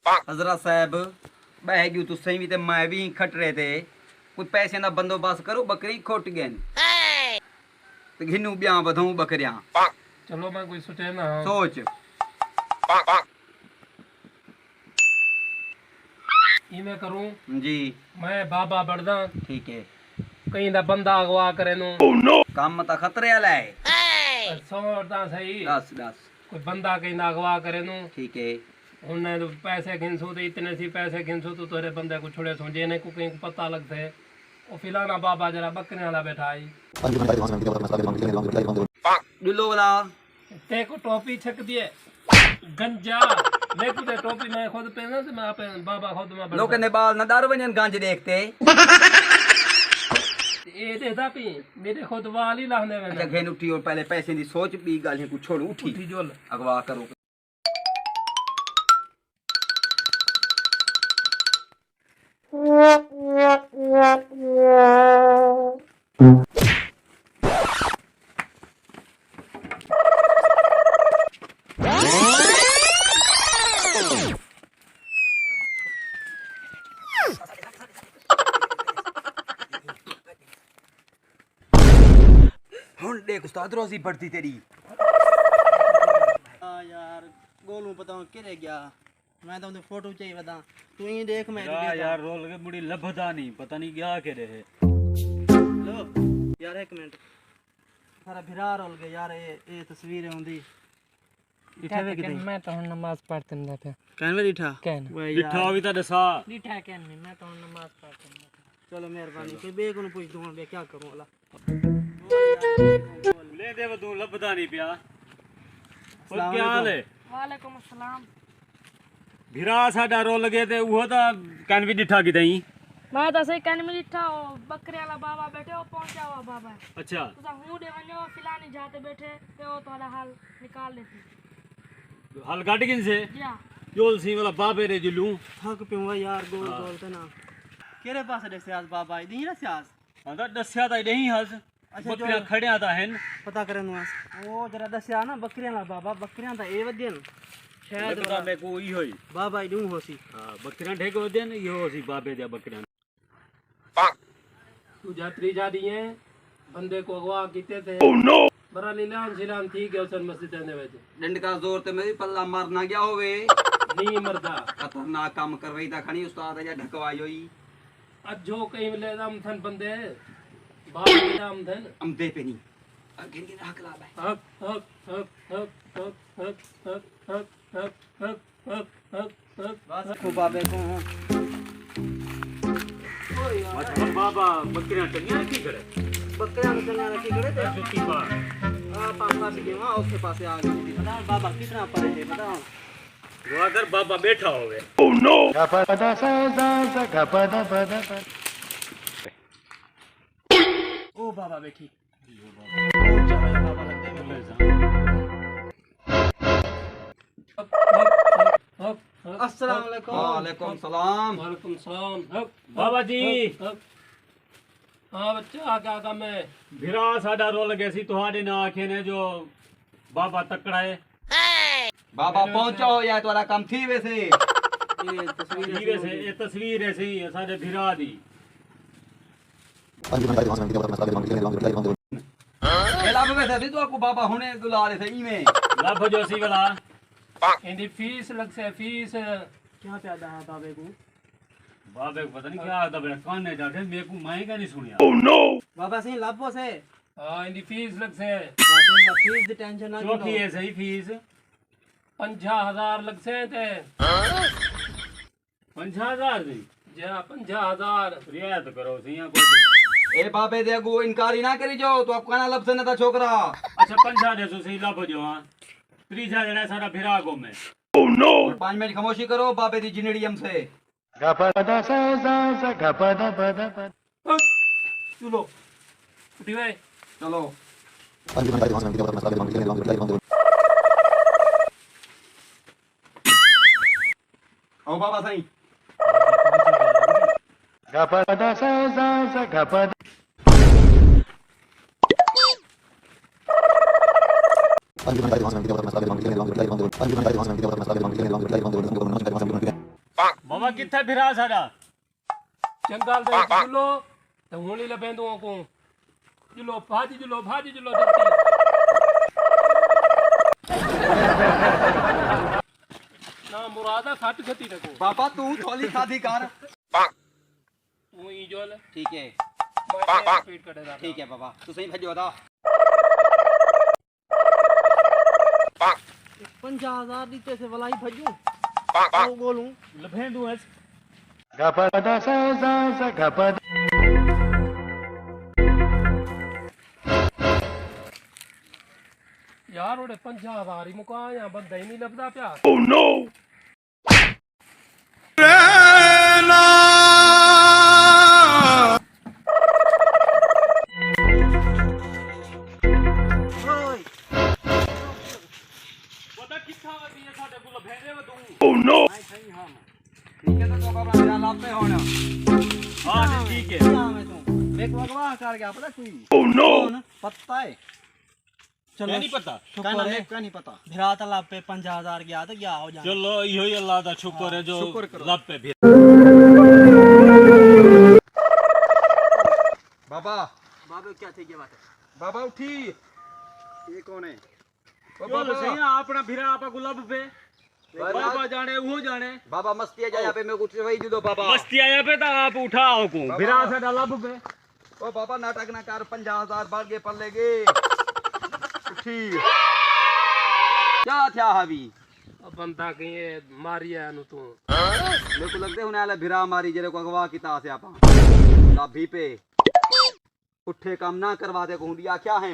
हजरत साहब बह गयू तुसें भी ते मैं भी खटरे ते कोई पैसे का बंदोबस्त करो, बकरी खुट गए ते घिनू ब्याह बधाऊं बकरियां। चलो मैं कोई सोचे ना सोच मैं करूं जी। मैं बाबा बढ़दा ठीक है, कहीं दा बंदा अगवा करे नु काम तो खतरे वाला है। सोचदा सही दस दस कोई बंदा कहीं दा अगवा करे नु ठीक है। उन्हें तो पैसे घिनसो तो इतने सी पैसे घिनसो तो तेरे बंदे को छोड़े सो जेने को कहीं पता लगता है वो फिलाना बाबा जरा बकरे वाला बैठा आई डुल्लो वाला ते को टोपी छक दिए गंजा मैं खुद टोपी मैं खुद पहना से मैं आप बाबा खुद में लोग ने बाल न दारू बनियन गांज देखते ये देता पी मेरे खुद वाल ही लाने में। अच्छा घेन उठी और पहले पैसे दी सोच भी गाल को छोड़ उठी जोल अगवा करो। हुन देख उस्ताद रोजी बढ़ती तेरी। हाँ यार गोलू पता के रह गया, मैं तो फोटो चाहिए बता तू ही देख मैं यार रोल के मुड़ी लभदा नहीं, पता नहीं क्या कह रहे। लो यार एक मिनट सारा भिरा रोल गया यार ये तस्वीर है उंदी इठावे किते मैं तो नमाज पढ़ते ना पे कहन में इठा कहन लिठा भी तो दसा लिठा कहन में मैं तो नमाज पढ़ते ना। चलो मेहरबानी कोई बे को पूछ दूंगा बे क्या करूं वाला ले दे तू लभदा नहीं पिया। और क्या हाल है? वालेकुम अस्सलाम। भिरा साडा रोल गए ते वो तो कन भी डिठा कितई। मैं तो सही कहने में लिखा हो बकरे वाला बाबा बैठे हो पहुंचा हुआ बाबा है। अच्छा तो हूं दे वनो फिलानी जाते बैठे ते वो थोड़ा हाल निकाल लेती हल गाड़ी किन से या जोल सी वाला बाबे रे जुलू थक पिऊंगा यार गोल गोल ते ना केरे पास दे सियास बाबा दी ना सियास हां दस्या ता नहीं हस। अच्छा बकरियां खड़िया ता हैं पता करे नु ओ जरा दस्या ना बकरियां ला बाबा बकरियां ता ए वदियन शायद लभदा में कोई होई। बाबा ही दूं होसी। हां बकरियां ठेक वदन यो होसी बाबे दे बकरियां। तू जात्री जा दी है बंदे को अगवा कीते थे बरा लीलान सिलान थी गए उसन मस्जिद ने वजह डंड का जोर ते मेरी पल्ला मार ना गया होवे। नहीं मरदा खतरनाक काम करवाई ता खणी उस्ताद या ढकवाई होई। आज जो कहीं मिले दम थन बंदे बाप के नाम थन हम दे पे नहीं गिन गिन हक ला भाई। हक हक हक हक हक हक हक हक हक हक हक हक को बाबे को मतलब बाबा बकरियां टंगियां की करे बकरियां चलने रखी गड़े थे जुत्ती पार पापा से गए वहां उसके पास आ गई बता बाबा कितना परे है बताओ वो अगर बाबा बैठा होवे। ओ बाबा बैठी अस्सलाम वालेकुम। वालेकुम सलाम। वालेकुम सलाम। बाबा जी हाँ बच्चा क्या काम है? भिरा साडा रोल गए सी तुहाडे ना आखे ने जो बाबा तकड़ा है बाबा पहुंचो या तुम्हारा काम थी वैसे। ये तस्वीर है सही साडे भिरा दी लब वैसे थी तो आपको बाबा होने दुला रहे थे इमे लब जो सी वाला इनकी फीस लग से फीस क्या प्यादा है बाबे को बाबे को पता नहीं क्या आता बेटा कान ने जाके मेरे को मैं क्या नहीं सुनिया। बाबा सही लाभो से हाँ इनकी फीस लग से फीस दी टेंशन ना चौकी है सही फीस 50,000 लग से थे 50,000 दी जा 50,000 रियायत करो सही कोई। ए बाबे देखो इनकारी ना करी जाओ तो आपका ना लब से न था छोकरा। अच्छा 50 दे सही लब जो हां 30 जने सारा भिरा को में। और 5 मिनट खामोशी करो बाबे दी जिंदड़ी हमसे। चलो उठी भाई चलो आओ बाबा सही बाबा किथे फिरा साडा जंगल दे विच जुलो ते हुणी लभेंदो को जुलो भाजी जुलो दत्ती ना मुरादा खट खती रखो बाबा तू थोली खाधी कर तू ई जोल ठीक है मैं पेट कटेगा ठीक है बाबा तू सही भेजो दा 50,000 दीते से वलाई भजू आओ बोलूं लभेंदू है यार ओडे 50,000 ही मुका या बंदा ही नहीं लभदा पिया ओए पता किथा वदी है साडे को लभेंदे वदू ठीक है तो बाबा मेरा लाभ पे होना हां ठीक है क्या मैं तू एक वगवा कर गया पता कोई कौन पता है चलो नहीं पता कहना मेरे को नहीं पता भिरा तालाब पे 50,000 गया तो क्या हो जाए चलो इहो ही अल्लाह दा शुक्र है जो शुक्र करो। लब पे भी बाबा बाबू क्या थी ये बात है बाबा उठी ये कौन है ओ चलो बाबा सही अपना फिरा आपा को लब पे बाबा जाने वो जाने बाबा मस्ती आ जाए यहाँ पे मैं कुछ वही दे दो बाबा मस्ती आया पे तो आप उठाओ को बाबा। फिरा साडा लब पे ओ बाबा नाटक ना कर 50,000 बागे पल्लेगे उठी क्या था हवी अब बंदा कहीं मारिया नु तू मेरे को लगते होने वाला भिरा मारी जेरे को अगवा की ता से आपा लाभी पे उठे काम ना करवा दे को दिया क्या है